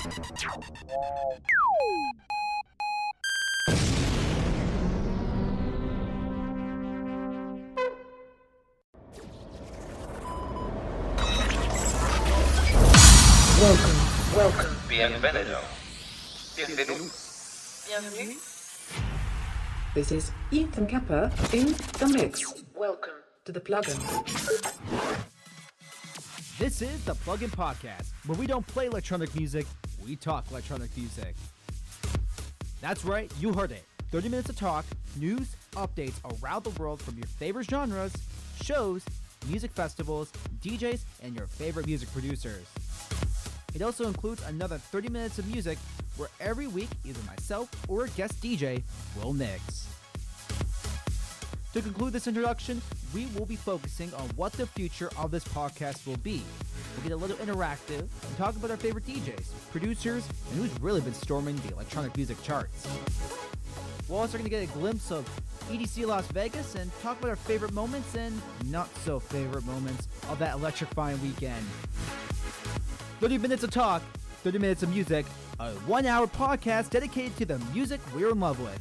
Welcome. Bienvenido. Bienvenido. Bienvenue. This is Ethan Cappa in the mix. Welcome to the plugin. This is the Plugin Podcast, where we don't play electronic music, we talk electronic music. That's right, you heard it. 30 minutes of talk, news, updates around the world from your favorite genres, shows, music festivals, DJs, and your favorite music producers. It also includes another 30 minutes of music where every week either myself or a guest DJ will mix. To conclude this introduction, we will be focusing on what the future of this podcast will be. We'll get a little interactive and talk about our favorite DJs, producers, and who's really been storming the electronic music charts. We're also going to get a glimpse of EDC Las Vegas and talk about our favorite moments and not so favorite moments of that electrifying weekend. 30 minutes of talk, 30 minutes of music, a 1-hour podcast dedicated to the music we're in love with.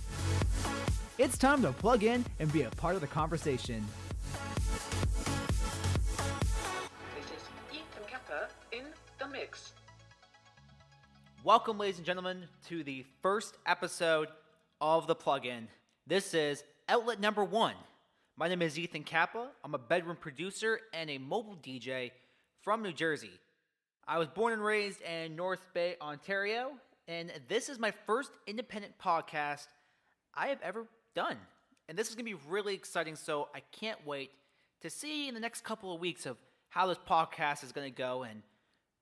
It's time to plug in and be a part of the conversation. This is Ethan Cappa in the mix. Welcome, ladies and gentlemen, to the first episode of the plugin. This is outlet number 1. My name is Ethan Cappa. I'm a bedroom producer and a mobile DJ from New Jersey. I was born and raised in North Bay, Ontario, and this is my first independent podcast I have ever done. And this is going to be really exciting, so I can't wait to see in the next couple of weeks of how this podcast is going to go, and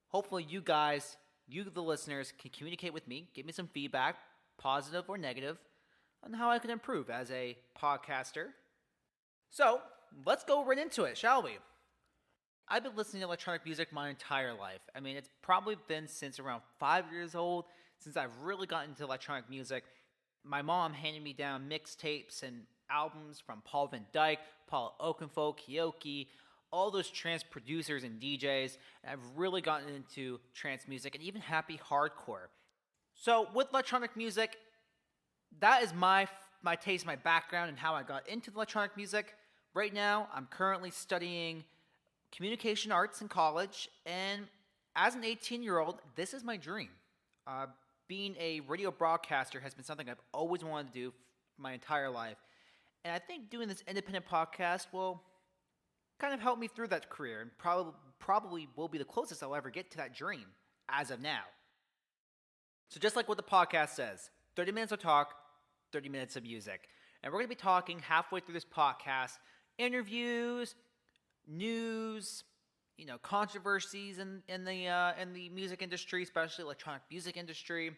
hopefully you guys, you the listeners, can communicate with me, give me some feedback, positive or negative, on how I can improve as a podcaster. So, let's go right into it, shall we? I've been listening to electronic music my entire life. I mean, it's probably been since around 5 years old since I've really gotten into electronic music. My mom handed me down mixtapes and albums from Paul Van Dyke, Paul Oakenfold, Kyoki, all those trance producers and DJs. And I've really gotten into trance music and even happy hardcore. So with electronic music, that is my taste, my background, and how I got into electronic music. Right now, I'm currently studying communication arts in college, and as an 18-year-old, this is my dream. Being a radio broadcaster has been something I've always wanted to do my entire life, and I think doing this independent podcast will kind of help me through that career, and probably will be the closest I'll ever get to that dream as of now. So just like what the podcast says, 30 minutes of talk, 30 minutes of music, and we're going to be talking halfway through this podcast, interviews, news, controversies in the music industry, especially electronic music industry.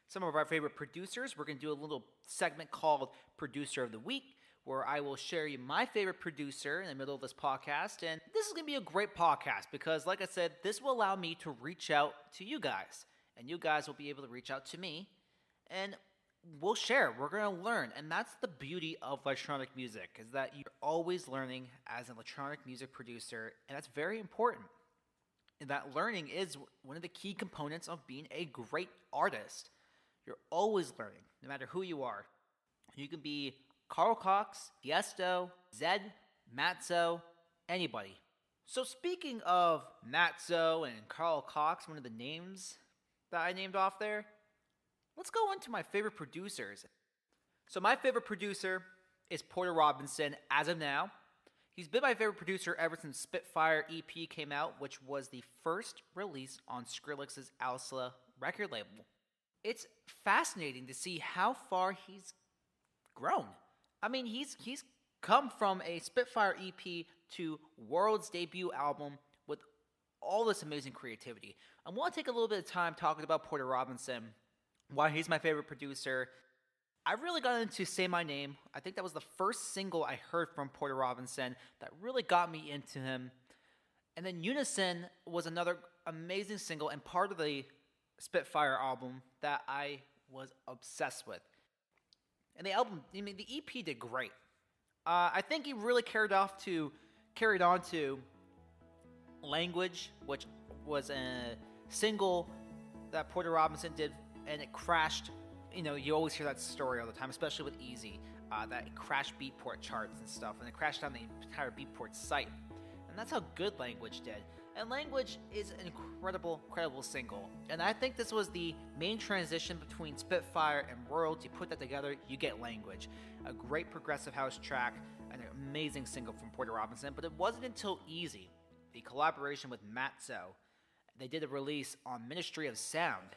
Some of our favorite producers. We're going to do a little segment called Producer of the Week, where I will share you my favorite producer in the middle of this podcast. And this is going to be a great podcast because, like I said, this will allow me to reach out to you guys, and you guys will be able to reach out to me, and we'll share. We're going to learn, and that's the beauty of electronic music, is that you're always learning as an electronic music producer, and that's very important. And that learning is one of the key components of being a great artist. You're always learning, no matter who you are. You can be Carl Cox, Tiesto, Zed, Matzo, anybody. So speaking of Matzo and Carl Cox, one of the names that I named off there, let's go on to my favorite producers. So my favorite producer is Porter Robinson as of now. He's been my favorite producer ever since Spitfire EP came out, which was the first release on Skrillex's Alsa record label. It's fascinating to see how far he's grown. I mean, he's come from a Spitfire EP to World's debut album with all this amazing creativity. I want to take a little bit of time talking about Porter Robinson, why he's my favorite producer. I really got into Say My Name. I think that was the first single I heard from Porter Robinson that really got me into him. And then Unison was another amazing single and part of the Spitfire album that I was obsessed with. And the EP did great. I think he really carried on to Language, which was a single that Porter Robinson did, and it crashed. You know, you always hear that story all the time, especially with Easy, that it crashed Beatport charts and stuff, and it crashed down the entire Beatport site. And that's how good Language did. And Language is an incredible single. And I think this was the main transition between Spitfire and World. You put that together, you get Language. A great progressive house track, and an amazing single from Porter Robinson. But it wasn't until Easy, the collaboration with Matzo, they did a release on Ministry of Sound,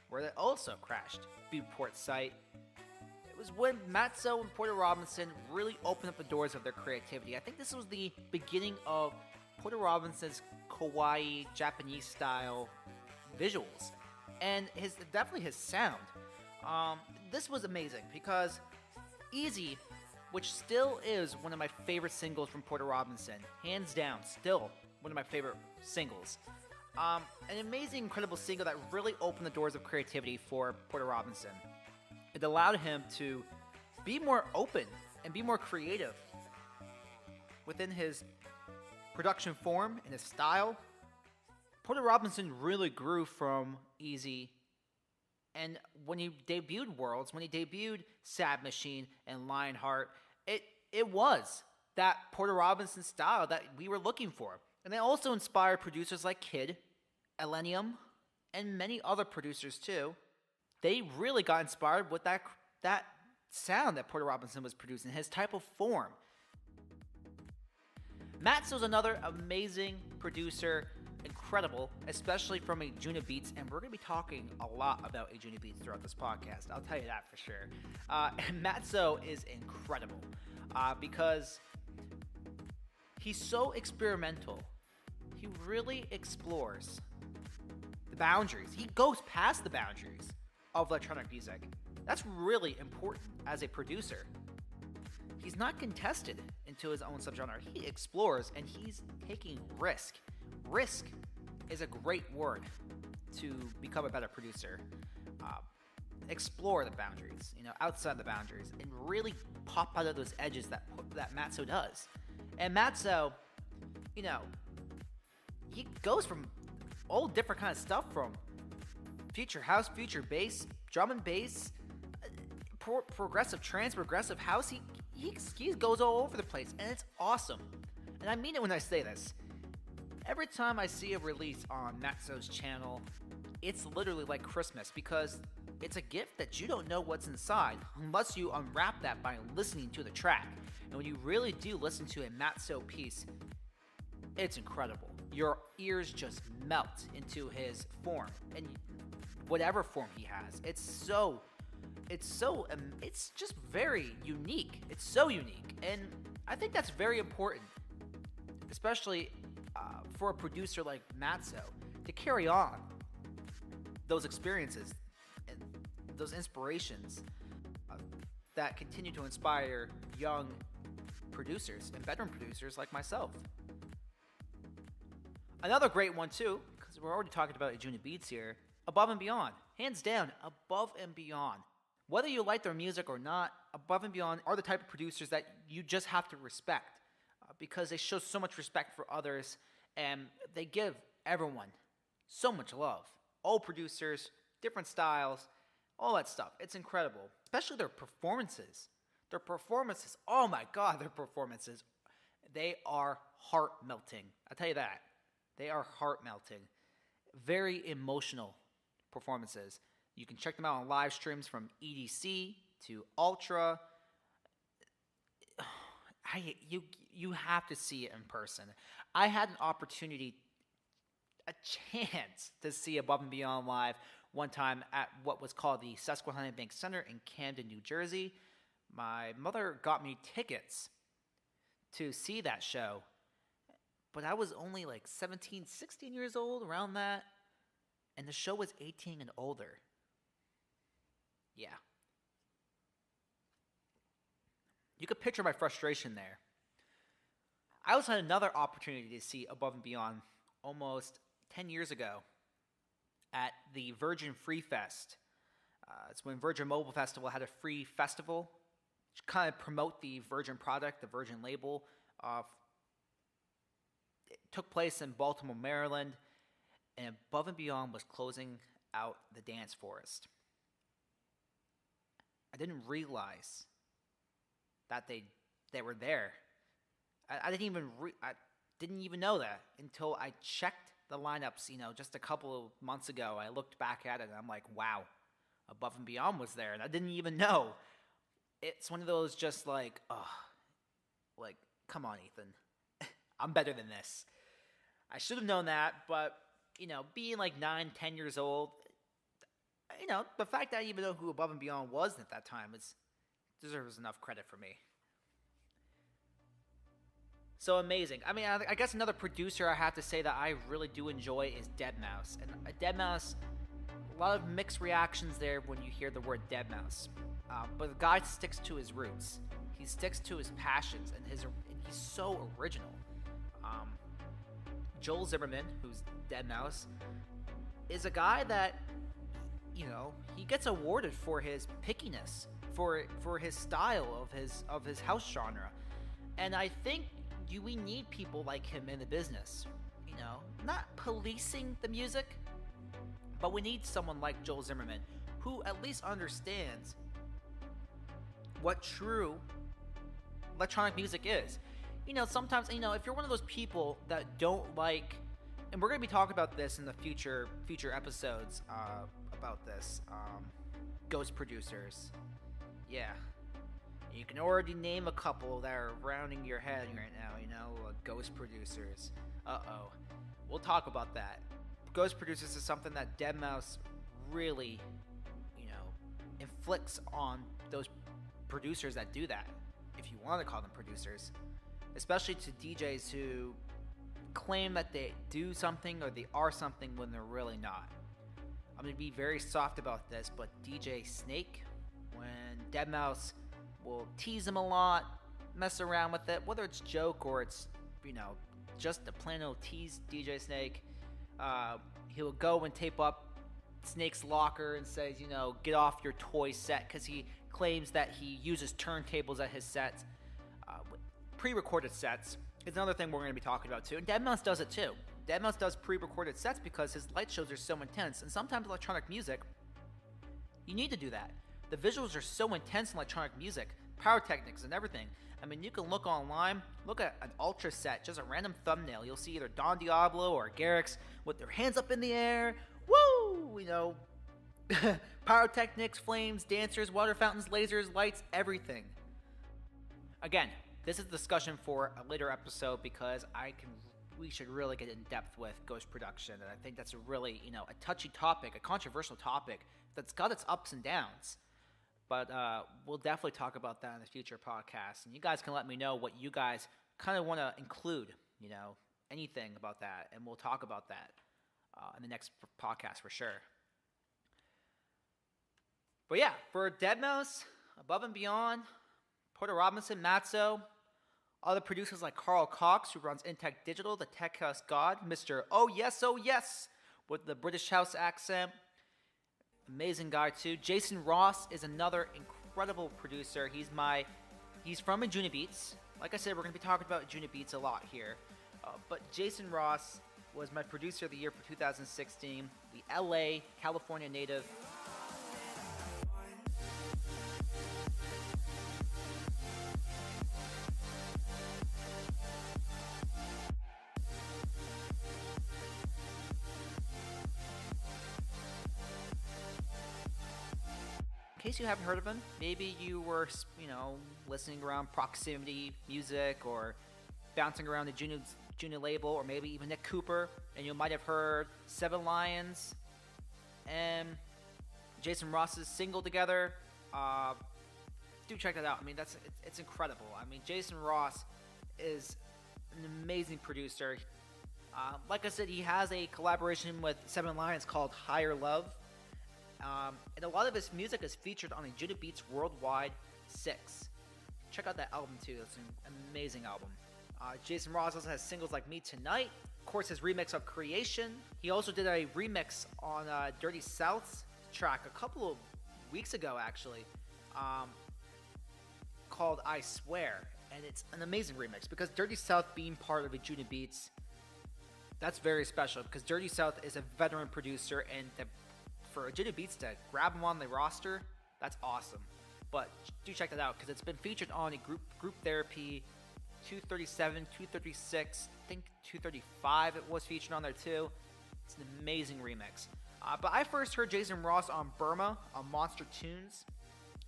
where they also crashed Beatport site. It was when Matzo and Porter Robinson really opened up the doors of their creativity. I think this was the beginning of Porter Robinson's kawaii Japanese style visuals, and definitely his sound. This was amazing because Easy, which still is one of my favorite singles from Porter Robinson, hands down, still one of my favorite singles. An amazing, incredible single that really opened the doors of creativity for Porter Robinson. It allowed him to be more open and be more creative within his production form and his style. Porter Robinson really grew from Easy, and when he debuted Worlds, when he debuted Sad Machine and Lionheart, it was that Porter Robinson style that we were looking for. And they also inspired producers like Kid, Elenium, and many other producers too. They really got inspired with that sound that Porter Robinson was producing, his type of form. Matzo's another amazing producer, incredible, especially from Ajuna Beats, and we're going to be talking a lot about Ajuna Beats throughout this podcast, I'll tell you that for sure. And Matzo is incredible because he's so experimental. He really explores the boundaries. He goes past the boundaries of electronic music. That's really important as a producer. He's not contested into his own subgenre. He explores, and he's taking risk. Risk is a great word to become a better producer. Explore the boundaries, outside the boundaries, and really pop out of those edges that Matzo does. And Matzo, he goes from all different kind of stuff, from future house, future bass, drum and bass, progressive trance, progressive house. He goes all over the place, and it's awesome. And I mean it when I say this. Every time I see a release on Matzo's channel, it's literally like Christmas, because it's a gift that you don't know what's inside unless you unwrap that by listening to the track. And when you really do listen to a Matzo piece, it's incredible. Your ears just melt into his form, and whatever form he has. It's just very unique. It's so unique, and I think that's very important, especially for a producer like Matzo, to carry on those experiences and those inspirations that continue to inspire young producers and veteran producers like myself. Another great one too, because we're already talking about Ajuna Beats here, Above and Beyond. Hands down, Above and Beyond. Whether you like their music or not, Above and Beyond are the type of producers that you just have to respect because they show so much respect for others, and they give everyone so much love. All producers, different styles, all that stuff. It's incredible. Especially their performances. Oh my God, their performances. They are heart-melting. I'll tell you that. They are heart-melting. Very emotional performances. You can check them out on live streams from EDC to Ultra. You have to see it in person. I had an opportunity, a chance to see Above and Beyond live one time at what was called the Susquehanna Bank Center in Camden, New Jersey. My mother got me tickets to see that show, but I was only like 17, 16 years old, around that, and the show was 18 and older. Yeah. You could picture my frustration there. I also had another opportunity to see Above and Beyond almost 10 years ago at the Virgin Free Fest. It's when Virgin Mobile Festival had a free festival to kind of promote the Virgin product, the Virgin label. It took place in Baltimore, Maryland, and Above and Beyond was closing out the dance forest. I didn't realize that they were there. I didn't even know that until I checked the lineups, just a couple of months ago. I looked back at it and I'm like, wow, Above and Beyond was there, and I didn't even know. It's one of those just like, come on, Ethan. I'm better than this. I should have known that, but, being like 9, 10 years old, the fact that I even know who Above and Beyond was at that time deserves enough credit for me. So amazing. I mean, I guess another producer I have to say that I really do enjoy is Deadmau5. And Deadmau5, a lot of mixed reactions there when you hear the word Deadmau5. But the guy sticks to his roots. He sticks to his passions, and he's so original. Joel Zimmerman, who's Deadmau5, is a guy that, he gets awarded for his pickiness, for his style of his house genre. And I think we need people like him in the business. Not policing the music, but we need someone like Joel Zimmerman who at least understands what true electronic music is. Sometimes, if you're one of those people that don't like, and we're going to be talking about this in the future episodes about this, ghost producers. Yeah. You can already name a couple that are rounding your head right now, ghost producers. Uh-oh. We'll talk about that. Ghost producers is something that Deadmau5 really, inflicts on those producers that do that, if you want to call them producers. Especially to DJs who claim that they do something or they are something when they're really not. I'm going to be very soft about this, but DJ Snake, when Deadmau5 will tease him a lot, mess around with it, whether it's joke or it's, just a plain old tease DJ Snake, he'll go and tape up Snake's locker and says, get off your toy set, because he claims that he uses turntables at his sets, pre-recorded sets. It's another thing we're going to be talking about too, and Deadmau5 does it too. Deadmau5 does pre-recorded sets because his light shows are so intense, and sometimes electronic music, you need to do that. The visuals are so intense in electronic music, pyrotechnics and everything. I mean, you can look online, look at an ultra set, just a random thumbnail. You'll see either Don Diablo or Garrix with their hands up in the air. Woo! Pyrotechnics, flames, dancers, water fountains, lasers, lights, everything. Again, this is a discussion for a later episode because we should really get in depth with ghost production. And I think that's a really, a touchy topic, a controversial topic that's got its ups and downs. But we'll definitely talk about that in the future podcasts. And you guys can let me know what you guys kind of want to include, anything about that. And we'll talk about that in the next podcast for sure. But yeah, for Deadmau5, Above and Beyond, Porter Robinson, Matzo, other producers like Carl Cox, who runs Intech Digital, the Tech House God, Mr. Oh Yes, with the British House accent. Amazing guy too. Jason Ross is another incredible producer. He's from Injuna Beats. Like I said, we're going to be talking about Injuna Beats a lot here. But Jason Ross was my producer of the year for 2016. The LA, California native. In case you haven't heard of him, maybe you were, listening around Proximity Music or bouncing around the Junior label, or maybe even Nick Cooper, and you might have heard Seven Lions and Jason Ross's single together. Do check that out. I mean, it's incredible. I mean, Jason Ross is an amazing producer. Like I said, he has a collaboration with Seven Lions called Higher Love. And a lot of his music is featured on Injuna Beats Worldwide 6. Check out that album too. It's an amazing album. Jason Ross also has singles like Me Tonight. Of course, his remix of Creation. He also did a remix on Dirty South's track a couple of weeks ago, actually, called I Swear. And it's an amazing remix because Dirty South being part of Injuna Beats, that's very special because Dirty South is a veteran producer and the for Jada Beats to grab him on the roster, that's awesome. But do check that out because it's been featured on a group therapy 237, 236, I think 235 it was featured on there too. It's an amazing remix. But I first heard Jason Ross on Burma on Monster Tunes.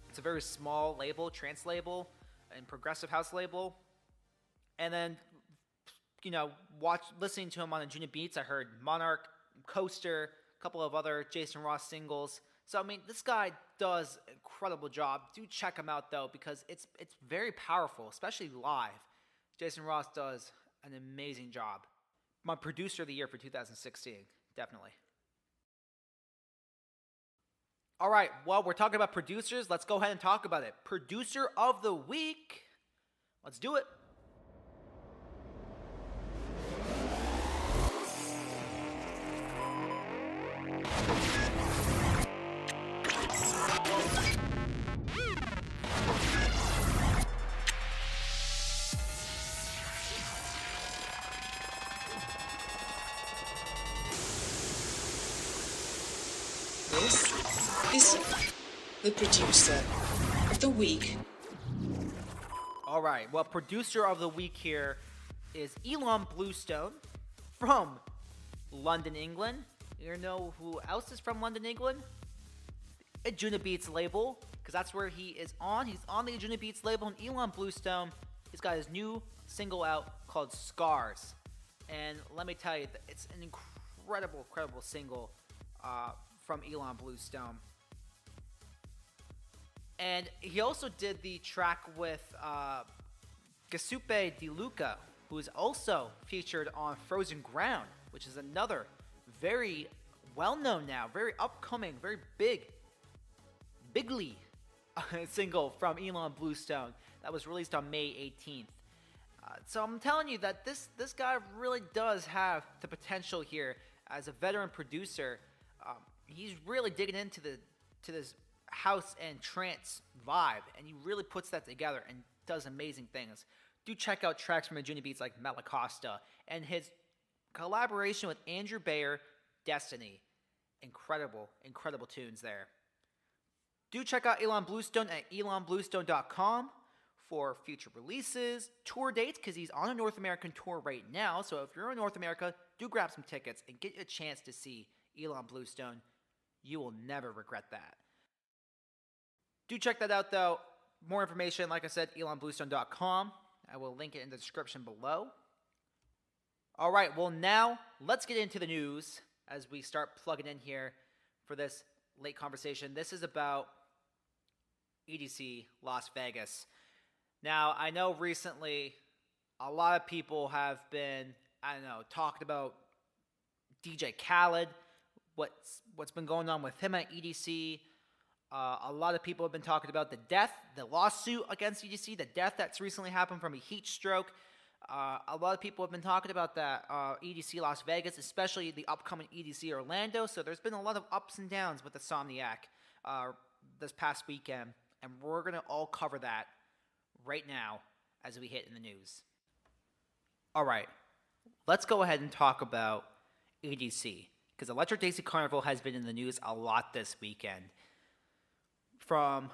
It's a very small label, trance label, and progressive house label. And then, listening to him on Jada Beats, I heard Monarch, Coaster, a couple of other Jason Ross singles. So, this guy does an incredible job. Do check him out, though, because it's very powerful, especially live. Jason Ross does an amazing job. My producer of the year for 2016, definitely. All right, well, we're talking about producers. Let's go ahead and talk about it. Producer of the week. Let's do it. This is the producer of the week. All right, well, producer of the week here is Elon Bluestone from London, England. You know who else is from London, England? Jada Beats label, because that's where he is on. He's on the Jada Beats label, and Elon Bluestone, he's got his new single out called Scars. And let me tell you, it's an incredible single from Elon Bluestone. And he also did the track with Giuseppe Di Luca, who is also featured on Frozen Ground, which is another very well-known now, very upcoming, very bigly single from Elon Bluestone that was released on May 18th. So I'm telling you that this guy really does have the potential here as a veteran producer. He's really digging into this house and trance vibe, and he really puts that together and does amazing things. Do check out tracks from Jada Beats like Malacosta and his collaboration with Andrew Bayer, Destiny. Incredible tunes there. Do check out Elon Bluestone at elonbluestone.com for future releases, tour dates, because he's on a North American tour right now. So if you're in North America, do grab some tickets and get a chance to see Elon Bluestone. You will never regret that. Do check that out, though. More information, like I said, elonbluestone.com. I will link it in the description below. All right, well, now let's get into the news as we start plugging in here for this late conversation. This is about EDC Las Vegas. Now, I know recently a lot of people have been, talking about DJ Khaled, what's been going on with him at EDC. A lot of people have been talking about the lawsuit against EDC, the death that's recently happened from a heat stroke. A lot of people have been talking about that EDC Las Vegas, especially the upcoming EDC Orlando. So there's been a lot of ups and downs with Insomniac this past weekend, and we're going to all cover that right now as we hit in the news. All right, let's go ahead and talk about EDC, because Electric Daisy Carnival has been in the news a lot this weekend. From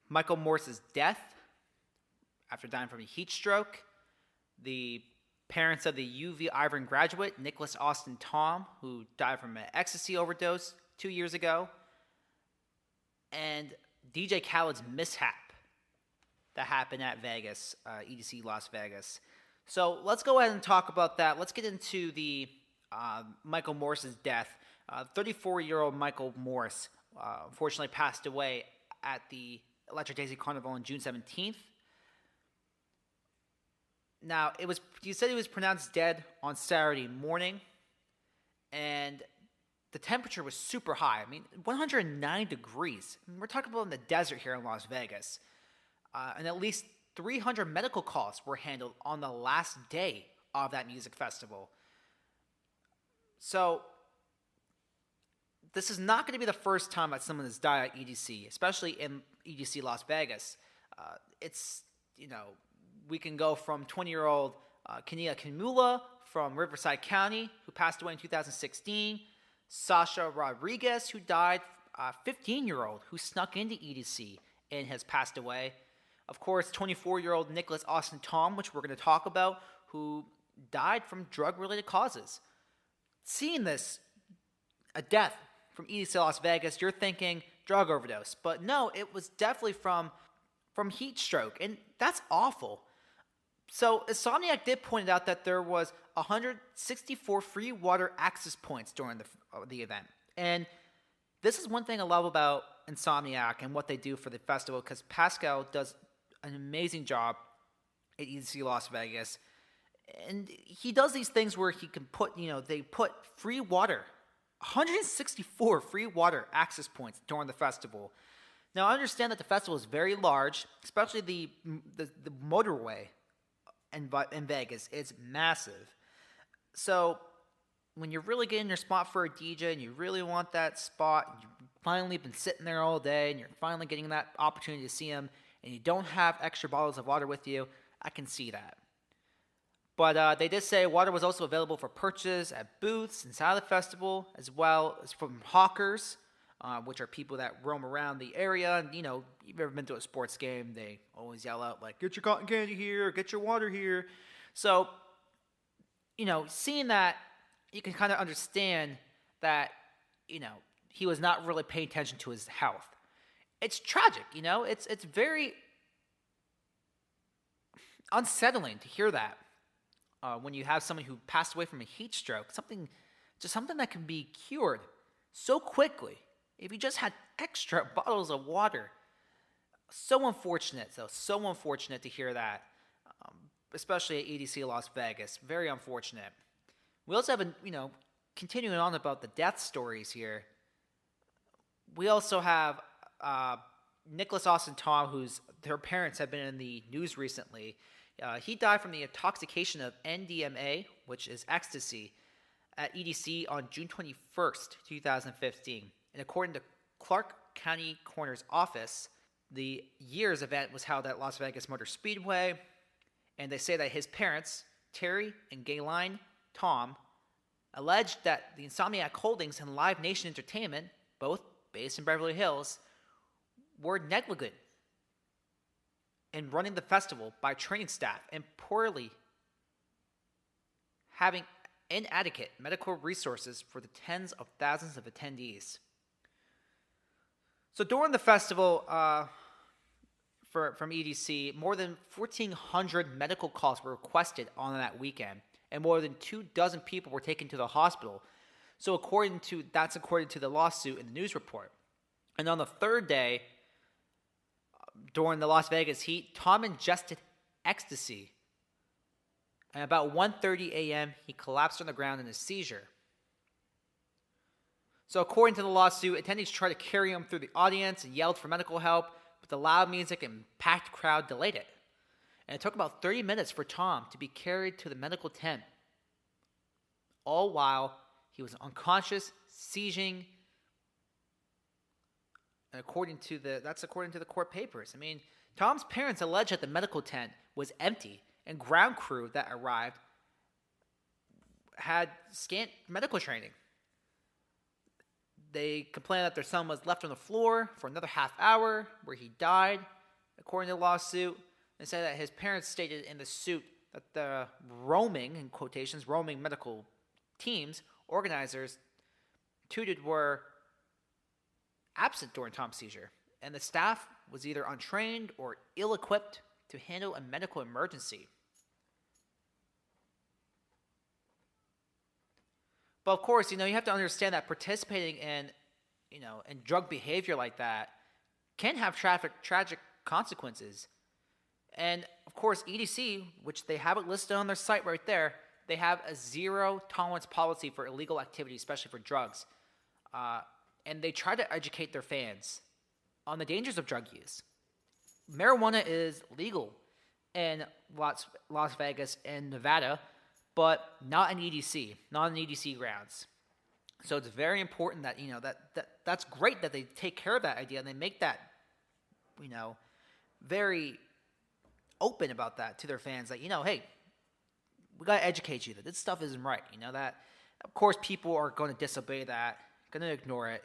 Michael Morse's death after dying from a heat stroke, the parents of the UV Iron graduate, Nicholas Austin Tom, who died from an ecstasy overdose 2 years ago, and DJ Khaled's mishap that happened at Vegas, EDC Las Vegas. So let's go ahead and talk about that. Let's get into the Michael Morse's death. 34-year-old Michael Morse unfortunately passed away at the Electric Daisy Carnival on June 17th. Now, he said he was pronounced dead on Saturday morning, and the temperature was super high. 109 degrees. We're talking about in the desert here in Las Vegas. And at least 300 medical calls were handled on the last day of that music festival. So this is not going to be the first time that someone has died at EDC, especially in EDC Las Vegas. We can go from 20-year-old Kenia Kimula from Riverside County, who passed away in 2016. Sasha Rodriguez, who died, a 15-year-old who snuck into EDC and has passed away. Of course, 24-year-old Nicholas Austin Tom, which we're going to talk about, who died from drug-related causes. Seeing this, a death from EDC Las Vegas, you're thinking drug overdose. But no, it was definitely from heat stroke, and that's awful. So Insomniac did point out that there was 164 free water access points during the event. And this is one thing I love about Insomniac and what they do for the festival, because Pascal does an amazing job at EDC Las Vegas. And he does these things where he can put, they put free water, 164 free water access points during the festival. Now, I understand that the festival is very large, especially the motorway in Vegas. It's massive. So when you're really getting your spot for a DJ and you really want that spot, and you've finally been sitting there all day and you're finally getting that opportunity to see him, and you don't have extra bottles of water with you, I can see that. But they did say water was also available for purchase at booths inside the festival, as well as from hawkers, which are people that roam around the area. And, you've ever been to a sports game, they always yell out, like, get your cotton candy here, get your water here. So, seeing that, you can kind of understand that, he was not really paying attention to his health. It's tragic, it's very unsettling to hear that. When you have someone who passed away from a heat stroke, something that can be cured so quickly if you just had extra bottles of water. So unfortunate to hear that, especially at EDC Las Vegas. Very unfortunate. We also have, continuing on about the death stories here, we also have Nicholas Austin Tom, their parents have been in the news recently. He died from the intoxication of NDMA, which is ecstasy, at EDC on June 21st, 2015. And according to Clark County Coroner's Office, the year's event was held at Las Vegas Motor Speedway, and they say that his parents, Terry and Gayline Tom, alleged that the Insomniac Holdings and Live Nation Entertainment, both based in Beverly Hills, were negligent in running the festival by training staff and poorly having inadequate medical resources for the tens of thousands of attendees. So during the festival from EDC, more than 1,400 medical calls were requested on that weekend, and more than 24 people were taken to the hospital. So according to the lawsuit in the news report. And on the third day, during the Las Vegas heat, Tom ingested ecstasy. And about 1:30 a.m., he collapsed on the ground in a seizure. So according to the lawsuit, attendees tried to carry him through the audience and yelled for medical help, but the loud music and packed crowd delayed it. And it took about 30 minutes for Tom to be carried to the medical tent, all while he was unconscious, seizing. And according to the court papers. I mean, Tom's parents allege that the medical tent was empty, and ground crew that arrived had scant medical training. They complained that their son was left on the floor for another half hour, where he died, according to the lawsuit. They said that his parents stated in the suit that the roaming medical teams, organizers, tutored were absent during Tom's seizure, and the staff was either untrained or ill-equipped to handle a medical emergency. But of course, you have to understand that participating in drug behavior like that can have tragic consequences. And of course, EDC, which they have it listed on their site right there, they have a zero tolerance policy for illegal activity, especially for drugs. And they try to educate their fans on the dangers of drug use. Marijuana is legal in Las Vegas and Nevada, but not in EDC, not in EDC grounds. So it's very important that, that's great that they take care of that idea and they make that, very open about that to their fans. That, hey, we got to educate you that this stuff isn't right, that. Of course, people are going to disobey that, going to ignore it.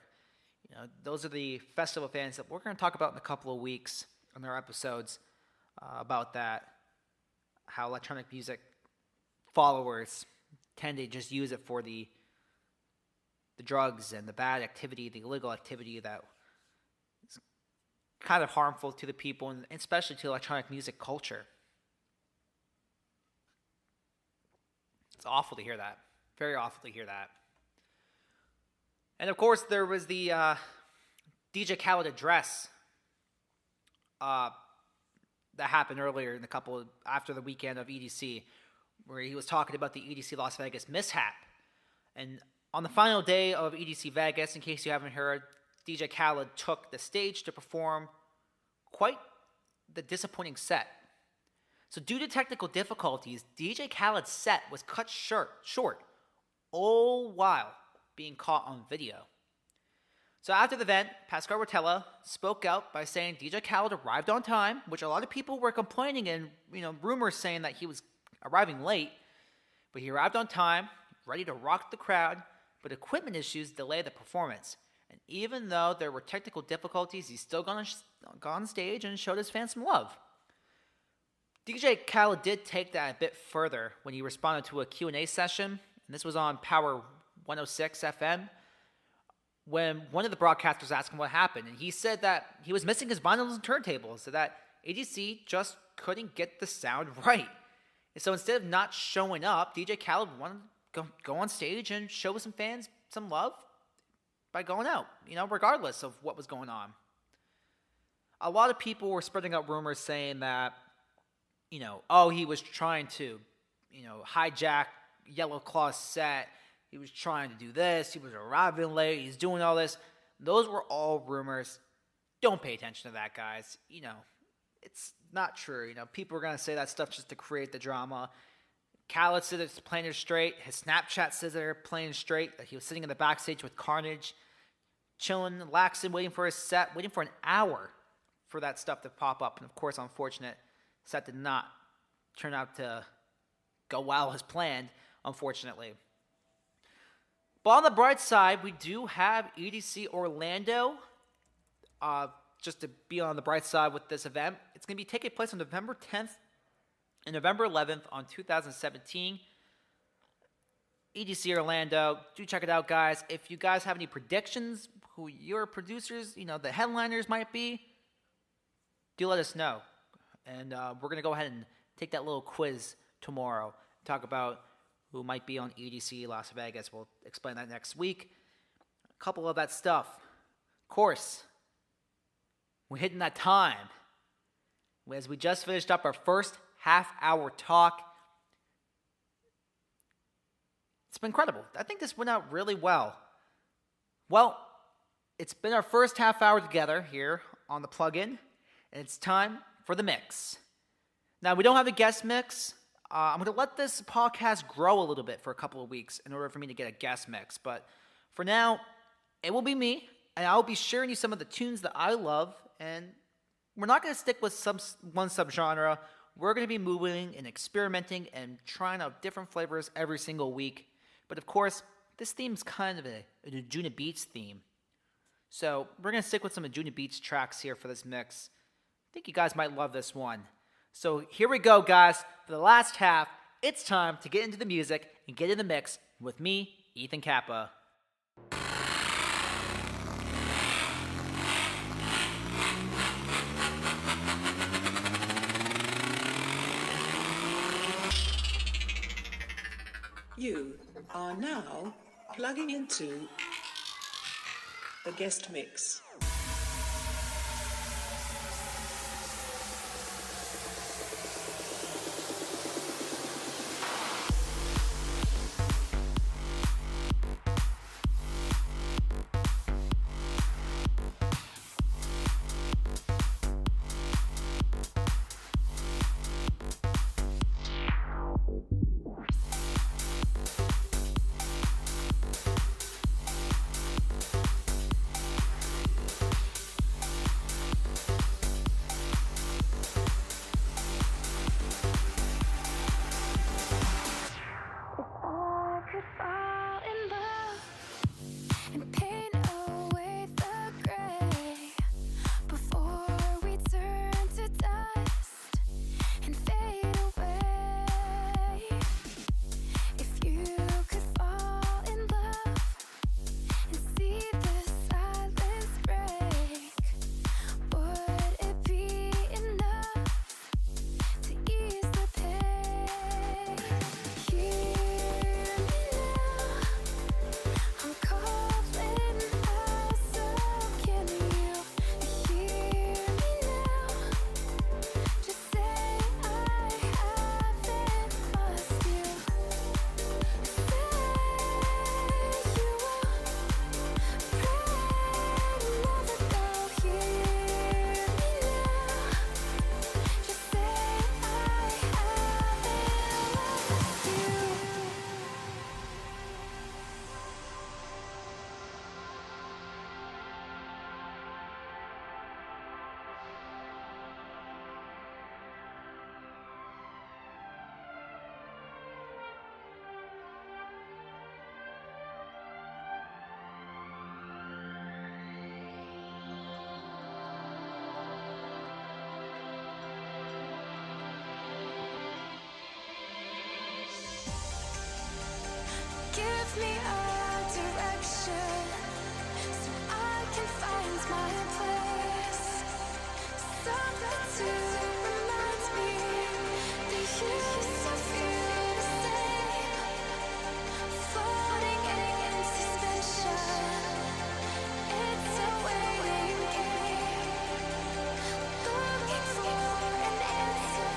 Those are the festival fans that we're going to talk about in a couple of weeks on our episodes about that, how electronic music followers tend to just use it for the drugs and the bad activity, the illegal activity that is kind of harmful to the people and especially to electronic music culture. It's awful to hear that. Very awful to hear that. And of course, there was the DJ Khaled address that happened earlier in after the weekend of EDC, where he was talking about the EDC Las Vegas mishap. And on the final day of EDC Vegas, in case you haven't heard, DJ Khaled took the stage to perform quite the disappointing set. So due to technical difficulties, DJ Khaled's set was cut short, all while being caught on video. So after the event, Pascal Rotella spoke out by saying DJ Khaled arrived on time, which a lot of people were complaining and rumors saying that he was arriving late, but he arrived on time, ready to rock the crowd, but equipment issues delayed the performance. And even though there were technical difficulties, he still got on stage and showed his fans some love. DJ Khaled did take that a bit further when he responded to a Q&A session, and this was on Power 106 FM, when one of the broadcasters asked him what happened, and he said that he was missing his vinyls and turntables, so that ADC just couldn't get the sound right. And so instead of not showing up, DJ Khaled wanted to go on stage and show some fans some love by going out, regardless of what was going on. A lot of people were spreading out rumors saying that, he was trying to, hijack Yellow Claw's set. He was trying to do this. He was arriving late. He's doing all this. Those were all rumors. Don't pay attention to that, guys. It's not true. People are going to say that stuff just to create the drama. Khaled said it's playing it straight. His Snapchat says they're playing straight. That he was sitting in the backstage with Carnage, chilling, relaxing, waiting for his set, waiting for an hour for that stuff to pop up. And of course, unfortunate, set did not turn out to go well as planned, unfortunately. But on the bright side, we do have EDC Orlando. Just to be on the bright side with this event, it's going to be taking place on November 10th and November 11th on 2017. EDC Orlando. Do check it out, guys. If you guys have any predictions, who your producers, the headliners might be, do let us know. And we're going to go ahead and take that little quiz tomorrow. Talk about who might be on EDC Las Vegas. We'll explain that next week. A couple of that stuff. Of course, we're hitting that time. As we just finished up our first half-hour talk. It's been incredible. I think this went out really well. Well, it's been our first half hour together here on the plug-in, and it's time for the mix. Now, we don't have a guest mix. I'm going to let this podcast grow a little bit for a couple of weeks in order for me to get a guest mix. But for now, it will be me, and I'll be sharing you some of the tunes that I love. And we're not going to stick with one subgenre. We're going to be moving and experimenting and trying out different flavors every single week. But of course, this theme's kind of an Adjuna Beats theme. So we're going to stick with some Adjuna Beats tracks here for this mix. I think you guys might love this one. So here we go, guys. For the last half, it's time to get into the music and get in the mix with me, Ethan Cappa. You are now plugging into the guest mix. me a direction so I can find my place. Something to remind me that you still feel the same. Floating in suspension, it's a waiting game. Looking for an answer,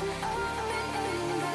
an open in the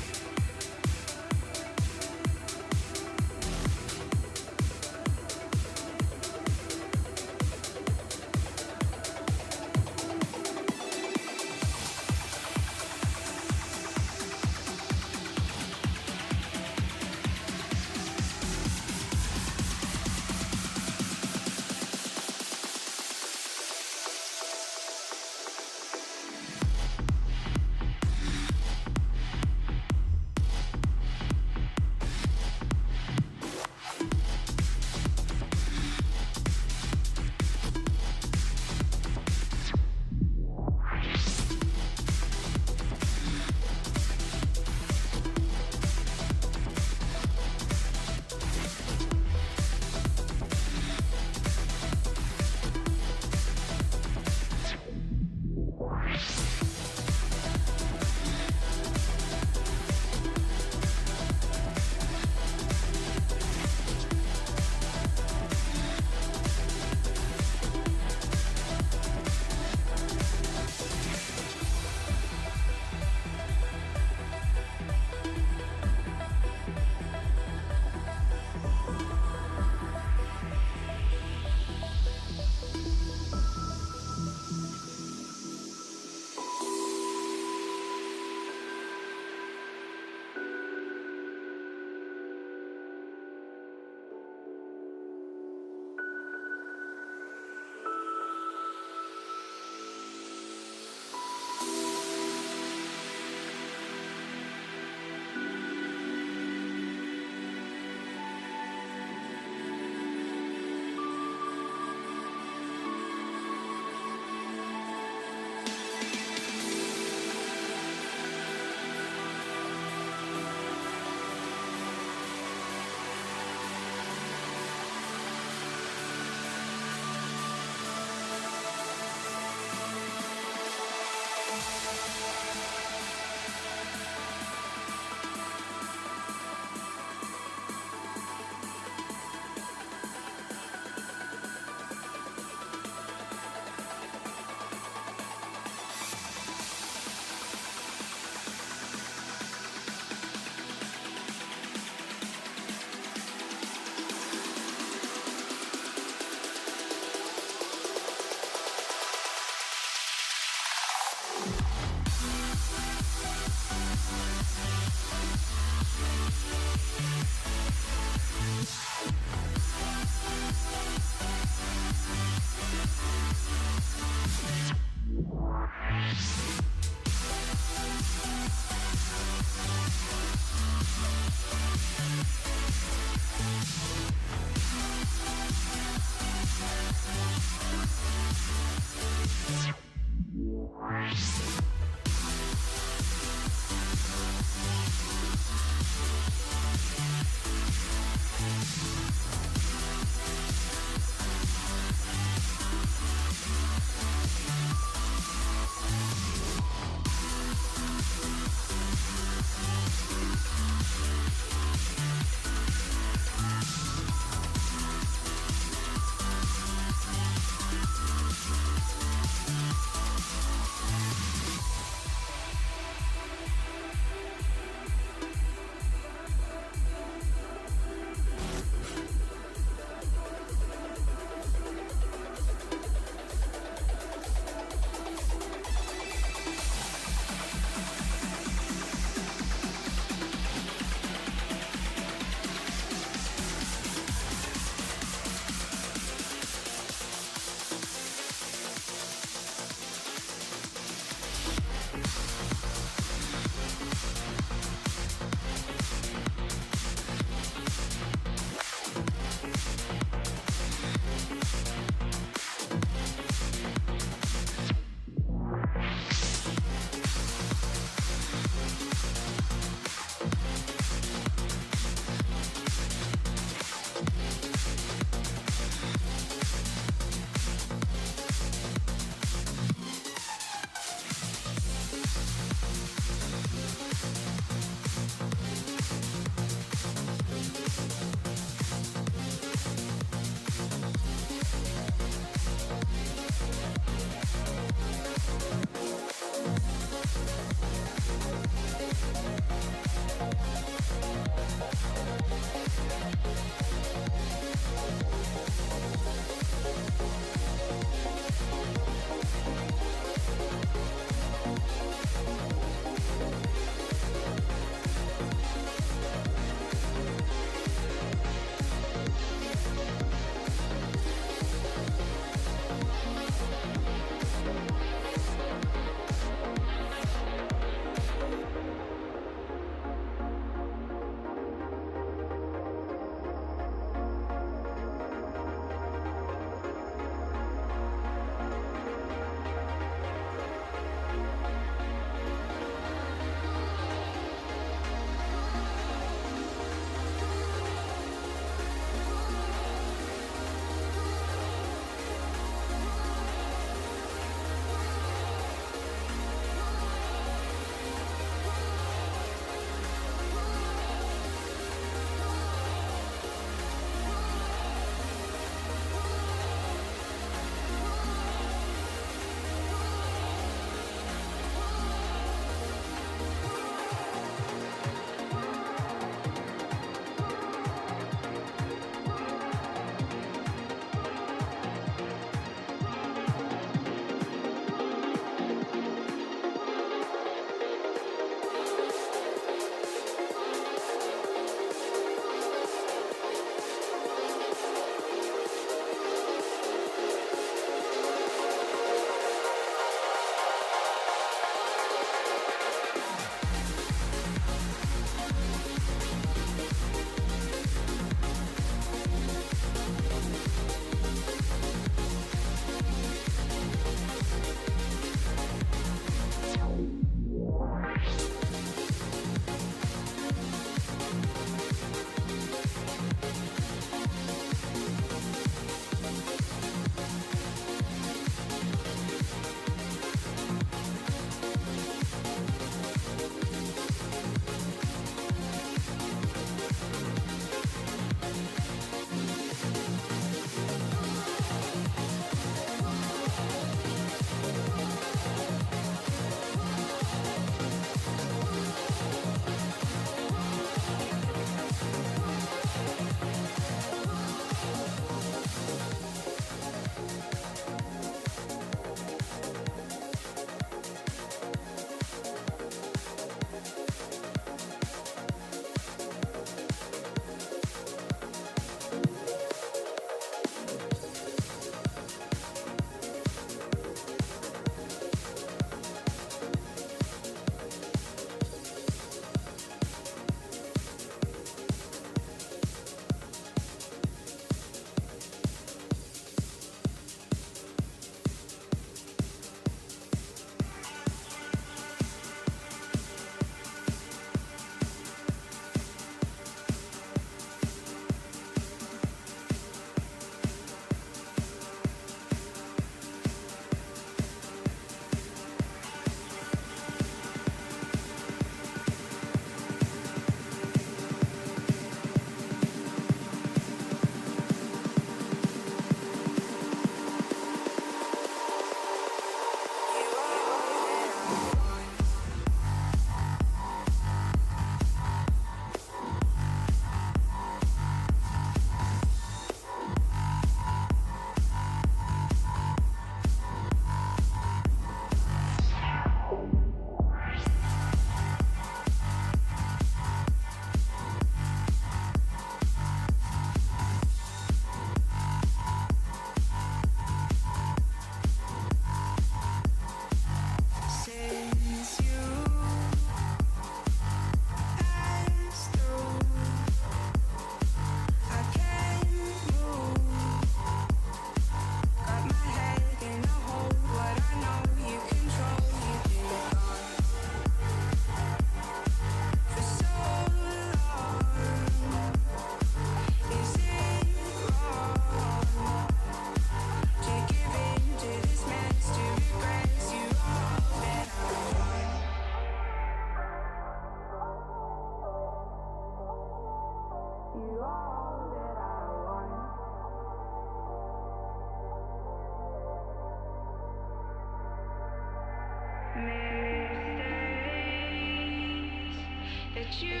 that you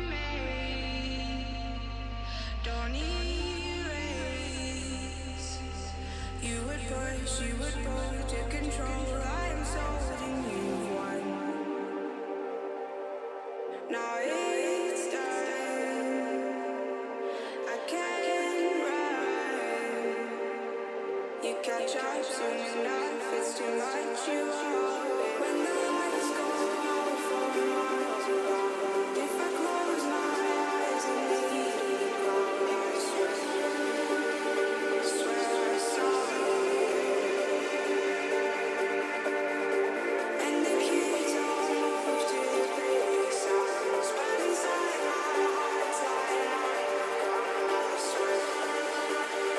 made don't erase. You would push, you would pull to control. I am sold and you've won. Now it's done. I can't run. You catch up soon enough. It's too much. You are when the lights go out for miles around. If I close my eyes and lead in the crowd, I swear I saw you. And the keys all move to the pretty sounds, but inside my heart's lying on the ground. I swear I've got you.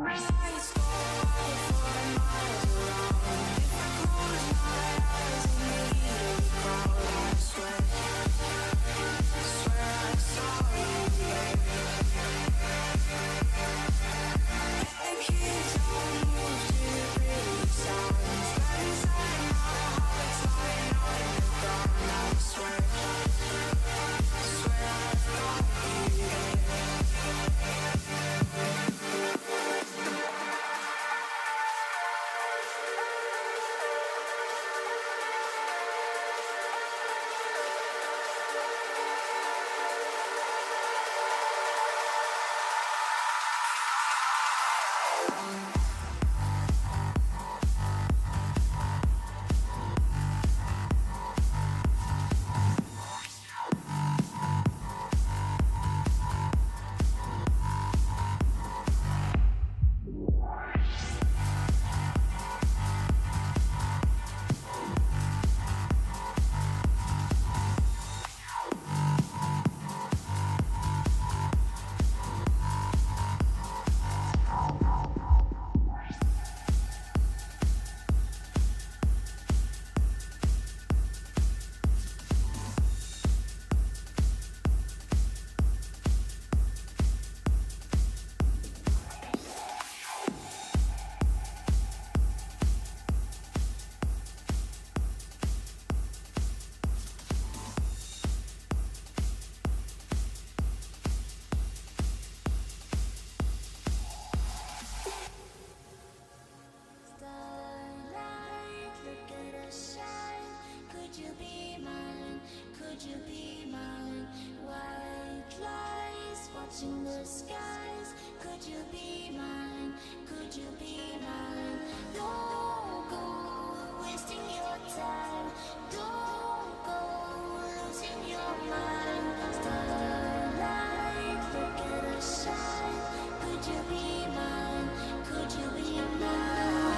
Lights go out for miles around. If I close my eyes and lead in the crowd, I swear I saw you there. And the kids all move to the pretty sounds, but inside my heart's lying on the ground. I swear I've got you there. Starlight, look at us shine. Could you be mine? Could you be mine? White lies watching the skies. Could you be mine? Could you be mine? Don't go wasting your time. Don't go losing your mind. Starlight, look at us shine. Could you be mine? Could you be mine?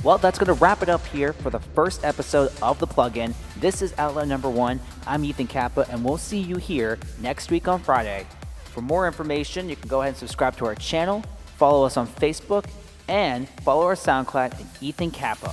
Well, that's going to wrap it up here for the first episode of The Plug-In. This is Outlet Number 1. I'm Ethan Cappa, and we'll see you here next week on Friday. For more information, you can go ahead and subscribe to our channel, follow us on Facebook, and follow our SoundCloud at Ethan Cappa.